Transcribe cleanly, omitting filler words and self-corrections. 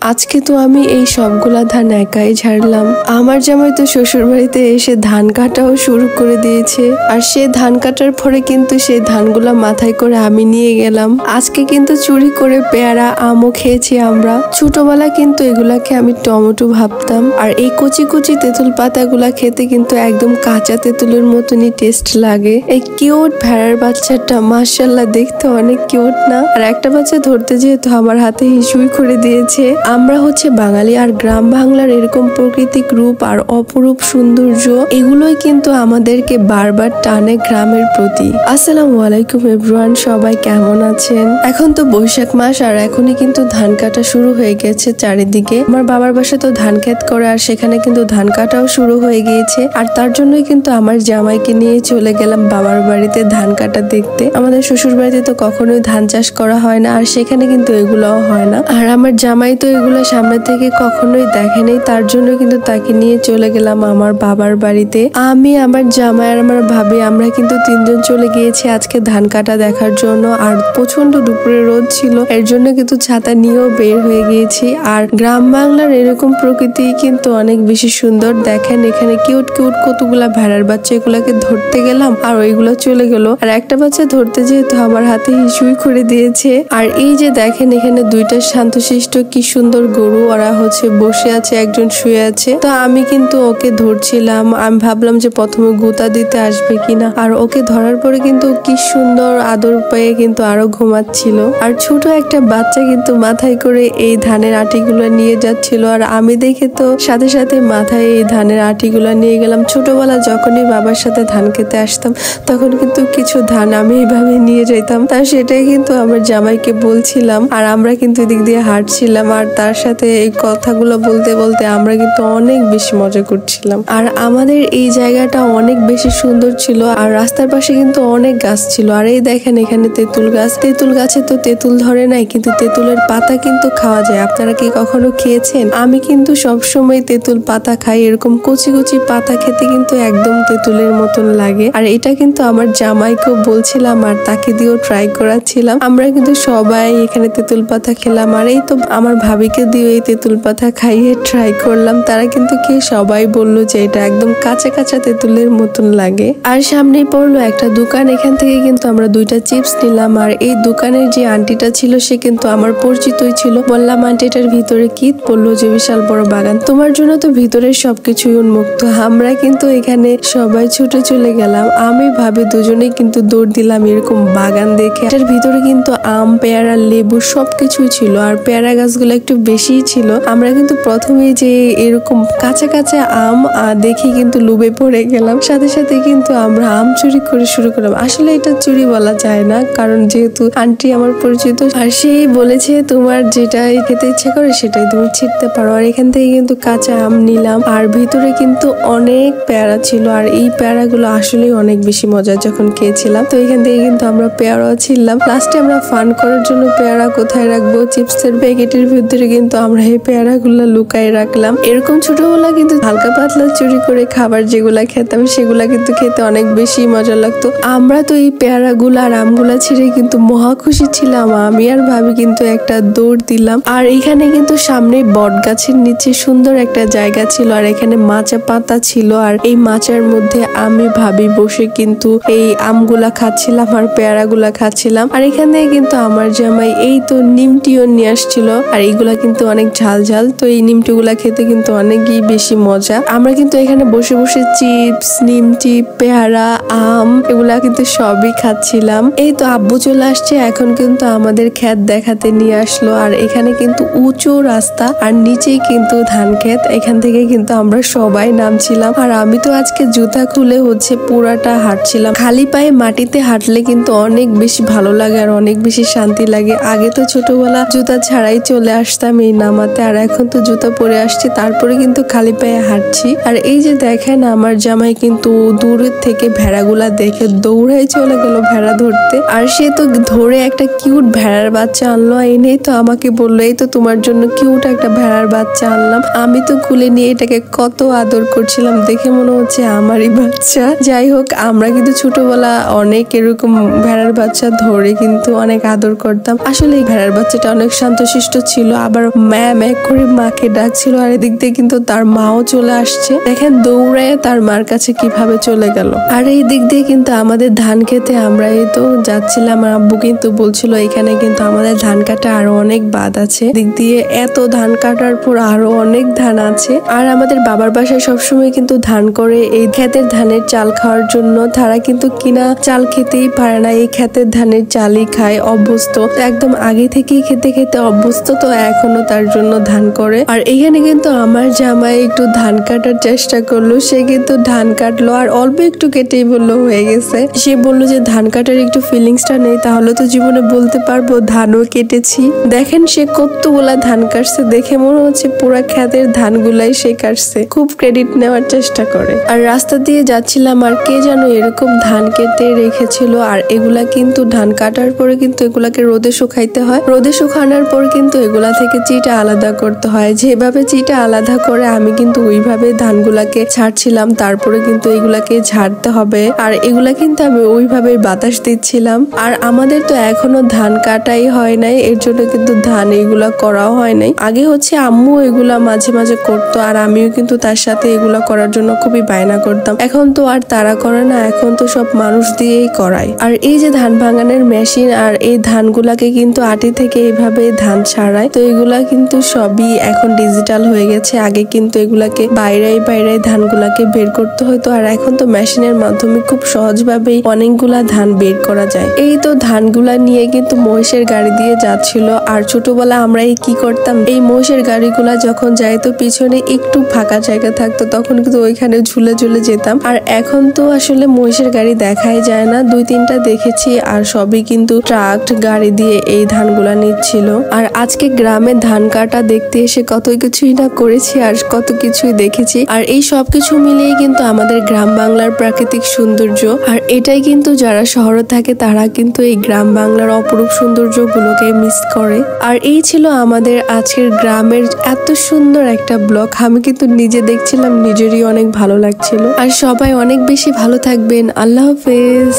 আজকে তো আমি এই সবগুলা ধান একাই ঝাড়লাম। আমার জামাই তো শ্বশুর বাড়িতে এসে ধান কাটাও শুরু করে দিয়েছে, আর সে ধান কাটার পরে কিন্তু সেই ধানগুলা মাথায় করে আমি নিয়ে গেলাম। আজকে কিন্তু চুরি করে পেয়ারা আমও খেয়েছি আমরা। ছোটবেলা কিন্তু এগুলাকে আমি টমেটো ভাবতাম, আর এই কচি কচি তেঁতুল পাতাগুলা খেতে কিন্তু একদম কাঁচা তেঁতুলের মতনই টেস্ট লাগে। এই কিউট ভেড়ার বাচ্চাটা মাশাআল্লাহ দেখতে অনেক কিউট না? আর একটা বাচ্চা ধরতে যেহেতু আমার হাতে হিসুই করে দিয়েছে। আমরা হচ্ছে বাঙালি, আর গ্রাম বাংলার এরকম প্রাকৃতিক রূপ আর অপরূপ সৌন্দর্য এগুলোই কিন্তু আমাদেরকে বারবার টানে গ্রামের প্রতি। আসসালামু আলাইকুম এভরিওয়ান, সবাই কেমন আছেন? এখন তো বৈশাখ মাস, আর এখনই কিন্তু ধান কাটা শুরু হয়ে গেছে চারিদিকে। আমার বাবার বাসা তো ধান ক্ষেত করে, আর সেখানে কিন্তু ধান কাটাও শুরু হয়ে গিয়েছে। আর তার জন্যই কিন্তু আমার জামাইকে নিয়ে চলে গেলাম বাবার বাড়িতে ধান কাটা দেখতে। আমাদের শ্বশুর বাড়িতে তো কখনোই ধান চাষ করা হয় না, আর সেখানে কিন্তু এগুলোও হয় না। আর আমার জামাই তো এগুলো সামনে থেকে কখনোই দেখেনি, তার জন্য কিন্তু তাকে নিয়ে চলে গেলাম আমার বাবার বাড়িতে। আমি, আমার জামাই আর আমার ভাবি আমরা কিন্তু তিনজন চলে গিয়েছি আজকে ধান কাটা দেখার জন্য। আর প্রচন্ড দুপুরে রোদ ছিল, এর জন্য কিন্তু ছাতা নিয়েও বের হয়ে গিয়েছি। আর গ্রাম বাংলার এরকম প্রকৃতি কিন্তু অনেক বেশি সুন্দর। দেখেন এখানে কিউট কিউট কতগুলা ভেড়ার বাচ্চা, এগুলাকে ধরতে গেলাম আর ওইগুলো চলে গেল। আর একটা বাচ্চা ধরতে যেহেতু আমার হাতে হিসুই করে দিয়েছে। আর এই যে দেখেন এখানে দুইটা শান্তশিষ্ট কি সুন্দর গরু, ওরা হচ্ছে বসে আছে, একজন শুয়ে আছে। তো আমি কিন্তু ওকে ধরছিলাম, আমি ভাবলাম যে প্রথমে গুতা দিতে আসবে কিনা। আর ওকে ধরার পরে কিন্তু কি সুন্দর আদর পেয়ে কিন্তু আরো ঘুমাচ্ছিল। আর ছোট একটা বাচ্চা কিন্তু মাথায় করে এই ধানের আটিগুলো নিয়ে যাচ্ছিল, আর আমি দেখে তো সাথে সাথে মাথায় এই ধানের আটিগুলো নিয়ে গেলাম। ছোটবেলা যখনই বাবার সাথে ধান খেতে আসতাম তখন কিন্তু কিছু ধান আমি এইভাবে নিয়ে যেতাম। তা সেটাই কিন্তু আমার জামাইকে বলছিলাম, আর আমরা কিন্তু এদিক দিয়ে হাঁটছিলাম, আর তার সাথে এই কথাগুলো বলতে বলতে আমরা কিন্তু অনেক বেশি মজা করছিলাম। আর আমাদের এই জায়গাটা অনেক বেশি সুন্দর ছিল, আর রাস্তার পাশে কিন্তু অনেক গাছ ছিল। আর এই দেখেন এখানে তেঁতুল গাছ, তেঁতুল গাছে তো তেঁতুল ধরে নাই, কিন্তু তেঁতুলের পাতা কিন্তু খাওয়া যায়। আপনারা কি কখনো খেয়েছেন? আমি কিন্তু সবসময় তেঁতুল পাতা খাই, এরকম কচি কচি পাতা খেতে কিন্তু একদম তেঁতুলের মতন লাগে। আর এটা কিন্তু আমার জামাইকেও বলছিলাম, আর তাকে দিয়েও ট্রাই করাচ্ছিলাম। আমরা কিন্তু সবাই এখানে তেঁতুল পাতা খেলাম, আর এই তো আমার ভাবিকে দিয়ে এই তেঁতুল পাতা খাইয়ে ট্রাই করলাম। তারা কিন্তু খেয়ে সবাই বললো যে এটা একদম কাঁচা কাঁচা তেঁতুলের মতন লাগে। আর সামনেই পড়লো একটা দোকান, এখান থেকে কিন্তু আমরা দুইটা চিপস নিলাম। আর এই দোকানের যে আন্টিটা ছিল সে কিন্তু আমার পরিচিতই ছিল। বললাম আন্টি এটার ভিতরে কি? বললো যে বিশাল বড় বাগান, তোমার জন্য তো ভিতরে সবকিছুই উন্মুক্ত। আমরা কিন্তু এখানে সবাই ছুটে চলে গেলাম, আমি ভাবি দুজনেই কিন্তু দৌড় দিলাম এরকম বাগান দেখে। এটার ভিতরে কিন্তু আম, পেয়ারা, লেবু সবকিছুই ছিল, আর পেয়ারা গাছগুলো একটু বেশি ছিল। আমরা কিন্তু প্রথমে যে এরকম কাঁচা কাঁচা আম দেখে কিন্তু লুবে পড়ে গেলাম। সাথে সাথে কিন্তু আমরা আম চুরি করে শুরু করলাম। আসলে এটা চুরি বলা যায় না, কারণ যেহেতু আন্টি আমার পরিচিত, আর সেই বলেছে তোমার যেটা খেতে ইচ্ছে করে সেটাই তুমি ছিঁড়তে পারো। আর এখান থেকে কিন্তু কাঁচা আম নিলাম, আর ভিতরে কিন্তু অনেক পেয়ারা ছিল, আর এই পেয়ারাগুলো আসলে অনেক বেশি মজা যখন খেয়েছিলাম। তো এখান থেকে কিন্তু আমরা পেয়ারাও ছিলাম। লাস্টে আমরা ফান করার জন্য পেয়ারা কোথায় রাখবো, চিপসের প্যাকেটের ভিতরে কিন্তু আমরা এই পেয়ারাগুলো লুকায় রাখলাম। এরকম ছোটবেলা কিন্তু হালকা পাতলা চুরি করে খাবার যেগুলা খেতাম সেগুলা কিন্তু খেতে অনেক বেশি মজা লাগতো। আমরা তো এই পেয়ারাগুলা আর আমগুলা ছিঁড়ে কিন্তু মহা খুশি ছিলাম। আমি আর ভাবি কিন্তু একটা দৌড় দিলাম। আর এখানে কিন্তু সামনে বট গাছের নিচে সুন্দর একটা জায়গা ছিল, আর এখানে মাচা পাতা ছিল, আর এই মাচার মধ্যে আমি ভাবি বসে কিন্তু এই আমগুলা খাচ্ছিলাম আর পেয়ারাগুলা খাচ্ছিলাম। আর এখান থেকে কিন্তু আমার জামাই এই তো নিমটিও নিয়ে আসছিল, আর এইগুলা কিন্তু অনেক ঝাল ঝাল। তো এই নিমটিগুলা খেতে কিন্তু অনেকই বেশি মজা। আমরা কিন্তু এখানে বসে বসে চিপস, নিমটি, পেয়ারা, আম এগুলা কিন্তু সবই খাচ্ছিলাম। এই তো আব্বু চলে আসছে, এখন কিন্তু আমাদের ক্ষেত দেখাতে নিয়ে আসলো। আর এখানে কিন্তু উঁচু রাস্তা, আর নিচেই কিন্তু ধান ক্ষেত। এখান থেকে কিন্তু আমরা সবাই নামছিলাম। আর আমি তো আজকে জুতা খুলে হচ্ছে পুরাটা হাঁটছিলাম। খালি পায়ে মাটিতে হাঁটলে কিন্তু অনেক বেশি ভালো লাগে আর অনেক বেশি শান্তি লাগে। আগে তো ছোটবেলা জুতা ছাড়াই চলে আসতাম এই নামাতে, আর এখন তো জুতা পরে আসছি, তারপরে কিন্তু খালি পায়ে হাঁটছি। আর এই যে দেখেন আমার জামাই কিন্তু দূরের থেকে ভেড়াগুলা দেখে দৌড়াই চলে গেল ভেড়া ধরতে। আর সে তো ধরে একটা কিউট ভেড়ার বাচ্চা আনলো, এনেই তো আমাকে বললো এই তো তোমার জন্য কিউট একটা ভেড়ার বাচ্চা আনলাম। আমি তো খুলে নিয়ে এটাকে কত আদর করছিলাম, দেখে মনে হচ্ছে আমারই বাচ্চা। যাই হোক, আমরা কিন্তু ছোটবেলা অনেক এরকম ভেড়ার বাচ্চা ধরে কিন্তু অনেক আদর করতাম। আসলে এই ভেড়ার বাচ্চাটা অনেক শান্তশিষ্ট ছিল। আবার ম্যাম এক করে মাকে ডাকছিল, আর এদিক দিয়ে কিন্তু তার মাও চলে আসছে। দেখেন দৌড়ায় তার মার কাছে কিভাবে চলে গেল। আর এই দিক দিয়ে কিন্তু আমাদের ধান খেতে আমরা এই তো যাচ্ছিলাম, আর আব্বু কিন্তু বলছিল এখানে কিন্তু আমাদের ধান কাটা আরো অনেক বাদ আছে, দিক দিয়ে এত ধান কাটার পর আরো অনেক ধান আছে। আর আমাদের বাবার বাসায় সবসময় কিন্তু ধান করে এই ক্ষেতের ধানের চাল খাওয়ার জন্য। তারা কিন্তু কিনা চাল খেতেই পারে না, এই ক্ষেতের ধানের চালই খায়, অভ্যস্ত একদম আগে থেকেই খেতে খেতে অভ্যস্ত, তো এখনো তার জন্য ধান করে। আর এখানে কিন্তু আমার জামাই একটু ধান কাটার চেষ্টা করলো, সে কিন্তু ধান কাটলো আর অল্প একটু কেটেই বললো হয়ে গেছে। সে বললো যে ধান কাটার একটু ফিলিংসটা নেই, তাহলে তো জীবনে বলতে পারবো ধানও কেটেছি। দেখেন সে কতগুলা ধান কাটছে, দেখে মনে হচ্ছে পুরা ক্ষেতের ধানগুলাই সে কাটছে, খুব ক্রেডিট নেওয়ার চেষ্টা করে। আর রাস্তা দিয়ে যাচ্ছিলাম, আর কে যেন এরকম ধান কেটে রেখেছিল, আর এগুলা কিন্তু ধান কাটার পরে কিন্তু এগুলাকে রোদে শুকাইতে হয়, রোদে শুকানোর পর কিন্তু এগুলা থেকে চিটা আলাদা করতে হয়। যেভাবে চিটা আলাদা করে আমি কিন্তু ওইভাবে ধানগুলাকে ছাড়ছিলাম, তারপরে কিন্তু এগুলাকে ঝাড়তে হবে, আর এগুলা কিন্তু আমি ওইভাবে বাতাস দিচ্ছিলাম। আর আমাদের তো এখনো ধান কাটাই হয় নাই, এর জন্য কিন্তু ধান এগুলা করাও হয় নাই। আগে হচ্ছে আম্মু এগুলা মাঝে মাঝে করতো, আর আমিও কিন্তু তার সাথে এগুলা করার জন্য খুবই বায়না করতাম। এখন তো আর তারা করে না, এখন তো সব মানুষ দিয়েই করায়। আর এই যে ধান ভাঙানোর মেশিন, আর এই ধানগুলাকে কিন্তু আটি থেকে এইভাবে ধান ছাড়ায়, তো এগুলা কিন্তু সবই এখন ডিজিটাল হয়ে গেছে। আগে কিন্তু এগুলাকে বাইরে ধানগুলাকে বের করতে হতো, আর এখন তো মেশিনের মাধ্যমে খুব সহজভাবেই অনেকগুলা ধান বের করা যায়। এই তো ধানগুলা নিয়ে কিন্তু মহিষের গাড়ি দিয়ে যাচ্ছিল। আর ছোটবেলা আমরা কি করতাম, এই মহিষের গাড়িগুলা যখন যাইতো পিছনে একটু ফাঁকা জায়গা থাকতো, তখন কিন্তু ওইখানে ঝুলে ঝুলে যেতাম। আর এখন তো আসলে মহিষের গাড়ি দেখাই যায় না, 2-3টা দেখেছি, আর সবই কিন্তু ট্রাক গাড়ি দিয়ে এই ধানগুলা নিচ্ছিল। আর আজকে গ্রামে ধান কাটা দেখতে এসে কত কিছুই না করেছি, আর কত কিছুই দেখেছি। আর এই সবকিছু মিলিয়ে কিন্তু আমাদের গ্রাম বাংলার প্রাকৃতিক সৌন্দর্য। আর এটাই কিন্তু যারা শহরে থাকে তারা কিন্তু এই গ্রাম বাংলার অপরূপ সৌন্দর্য গুলোকে মিস করে। আর এই ছিল আমাদের আজকের গ্রামের এত সুন্দর একটা ব্লগ। আমি কিন্তু নিজে দেখছিলাম, নিজেরই অনেক ভালো লাগছিল। আর সবাই অনেক বেশি ভালো থাকবেন। আল্লাহ হাফেজ।